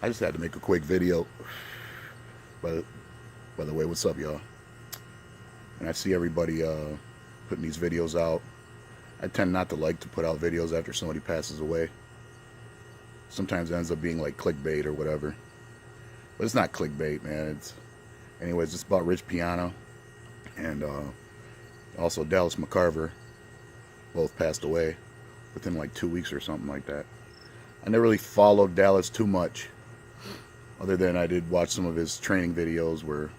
I just had to make a quick video. By the, by the way, what's up, y'all? And I see everybody putting these videos out. I tend not to like to put out videos after somebody passes away. Sometimes it ends up being like clickbait or whatever. But it's not clickbait, man. Anyways, it's about Rich Piana and also Dallas McCarver. Both passed away within like 2 weeks or something like that. I never really followed Dallas too much, other than I did watch some of his training videos where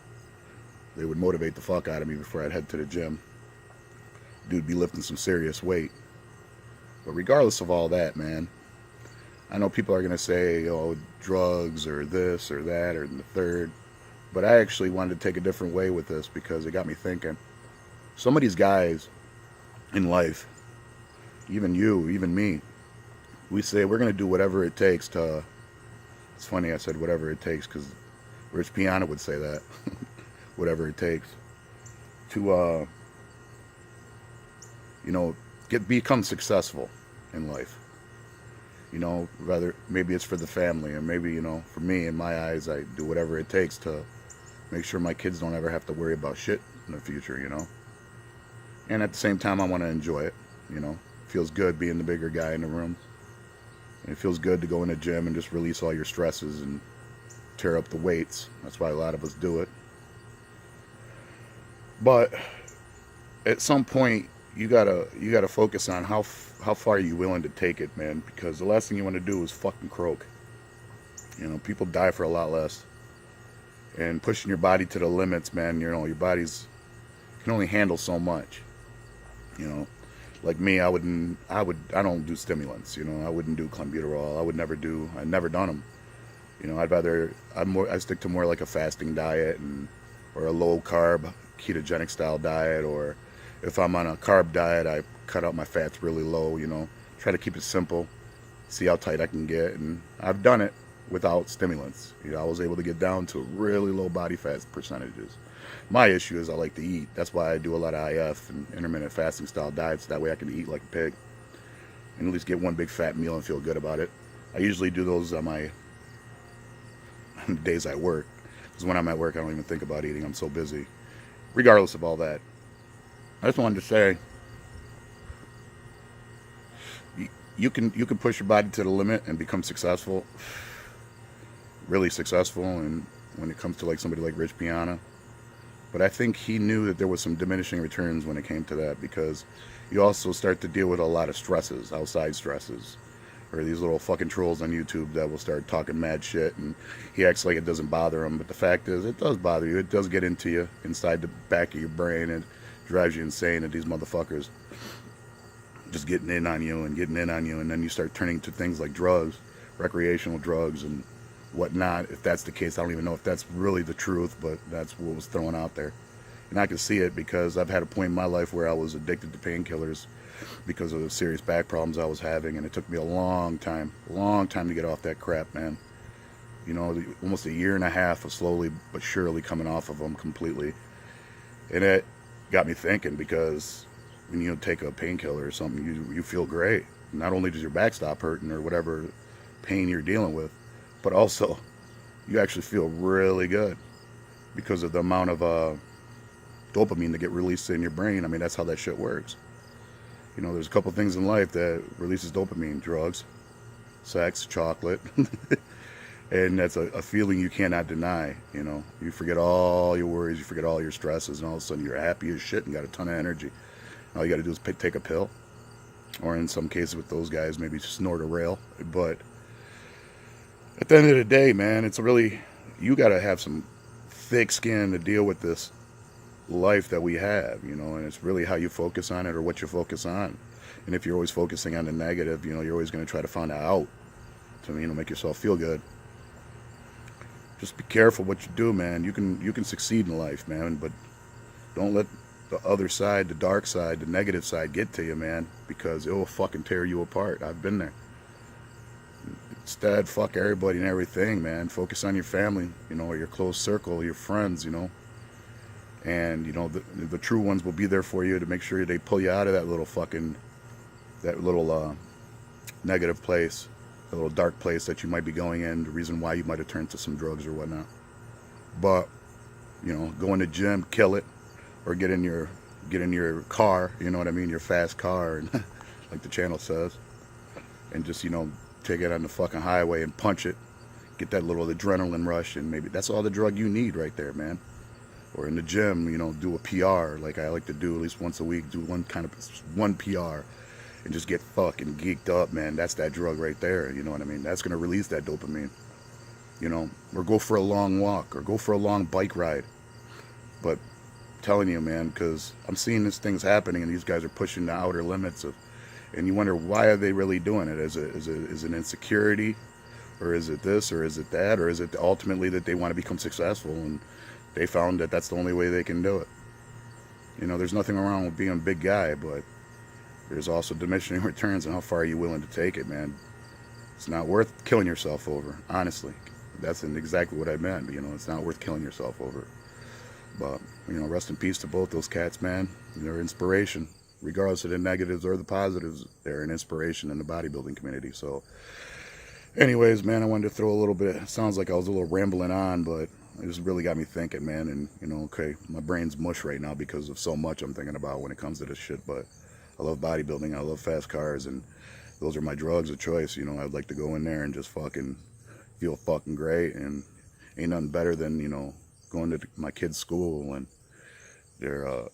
they would motivate the fuck out of me before I'd head to the gym. Dude be lifting some serious weight. But regardless of all that, man, I know people are going to say, oh, drugs or this or that or the third. But I actually wanted to take a different way with this because it got me thinking. Some of these guys in life, even you, even me, we say we're going to do whatever it takes to. It's funny I said whatever it takes because Rich Piana would say that. Whatever it takes to, become successful in life. Rather maybe it's for the family, or maybe for me, in my eyes, I do whatever it takes to make sure my kids don't ever have to worry about shit in the future. And at the same time, I want to enjoy it. Feels good being the bigger guy in the room. And it feels good to go in the gym and just release all your stresses and tear up the weights. That's why a lot of us do it. But at some point, you gotta focus on how far are you willing to take it, man. Because the last thing you want to do is fucking croak. People die for a lot less. And pushing your body to the limits, man. Your body's can only handle so much. Like me, I don't do stimulants. I wouldn't do clenbuterol. I'd never done them. I stick to more like a fasting diet or a low carb ketogenic style diet, or if I'm on a carb diet, I cut out my fats really low, try to keep it simple, see how tight I can get. And I've done it without stimulants. I was able to get down to really low body fat percentages. My issue is I like to eat. That's why I do a lot of IF and intermittent fasting style diets. That way I can eat like a pig and at least get one big fat meal and feel good about it. I usually do those on my days I work, because when I'm at work, I don't even think about eating. I'm so busy. Regardless of all that, I just wanted to say, you can push your body to the limit and become successful, really successful. And when it comes to like somebody like Rich Piana, but I think he knew that there was some diminishing returns when it came to that, because you also start to deal with a lot of stresses, outside stresses, or these little fucking trolls on YouTube that will start talking mad shit, and he acts like it doesn't bother him, but the fact is it does bother you. It does get into you inside the back of your brain. It drives you insane that these motherfuckers just getting in on you, and then you start turning to things like drugs, recreational drugs and whatnot. If that's the case, I don't even know if that's really the truth, but that's what was thrown out there. And I can see it because I've had a point in my life where I was addicted to painkillers because of the serious back problems I was having, and it took me a long time to get off that crap, man. Almost a year and a half of slowly but surely coming off of them completely. And it got me thinking, because when you take a painkiller or something, you feel great. Not only does your back stop hurting or whatever pain you're dealing with, but also you actually feel really good because of the amount of dopamine that get released in your brain. I mean, that's how that shit works. There's a couple things in life that releases dopamine: drugs, sex, chocolate. And that's a feeling you cannot deny. You forget all your worries, you forget all your stresses, and all of a sudden you're happy as shit and got a ton of energy. All you got to do is take a pill, or in some cases with those guys, maybe snort a rail. But at the end of the day, man, you got to have some thick skin to deal with this life that we have, and it's really how you focus on it, or what you focus on. And if you're always focusing on the negative, you're always going to try to find out to make yourself feel good. Just be careful what you do, man. You can succeed in life, man, but don't let the other side, the dark side, the negative side get to you, man, because it will fucking tear you apart. I've been there. Instead, fuck everybody and everything, man. Focus on your family, or your close circle, your friends, and the true ones will be there for you to make sure they pull you out of that little negative place. a little dark place that you might be going in, the reason why you might have turned to some drugs or whatnot. But, you know, go in the gym, kill it, or get in your car, you know what I mean, your fast car, and like the channel says, and just, you know, take it on the fucking highway and punch it, get that little adrenaline rush, and maybe that's all the drug you need right there, man. Or in the gym, you know, do a PR like I like to do at least once a week, do one PR, and just get fucking geeked up, man. That's that drug right there, you know what I mean? That's gonna release that dopamine, you know. Or go for a long walk, or go for a long bike ride. But I'm telling you, man, because I'm seeing these things happening, and these guys are pushing the outer limits of, and you wonder, why are they really doing it? Is it insecurity, or is it this, or is it that, or is it ultimately that they want to become successful, and they found that that's the only way they can do it? You know, there's nothing wrong with being a big guy, but there's also diminishing returns on how far are you willing to take it, man. It's not worth killing yourself over, honestly. That's exactly what I meant, you know, it's not worth killing yourself over. But, you know, rest in peace to both those cats, man. They're inspiration. Regardless of the negatives or the positives, they're an inspiration in the bodybuilding community. So, anyways, man, I wanted to throw a little bit, it sounds like I was a little rambling on, but it just really got me thinking, man. And, you know, okay, my brain's mush right now because of so much I'm thinking about when it comes to this shit. But I love bodybuilding, I love fast cars, and those are my drugs of choice. You know, I'd like to go in there and just fucking feel fucking great, and ain't nothing better than, you know, going to my kids' school and their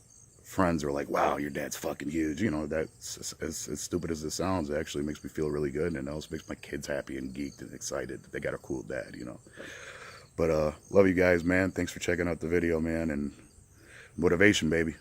friends are like, wow, your dad's fucking huge. You know, that's as stupid as it sounds, it actually makes me feel really good, and it also makes my kids happy and geeked and excited that they got a cool dad, you know. But love you guys, man. Thanks for checking out the video, man, and motivation, baby.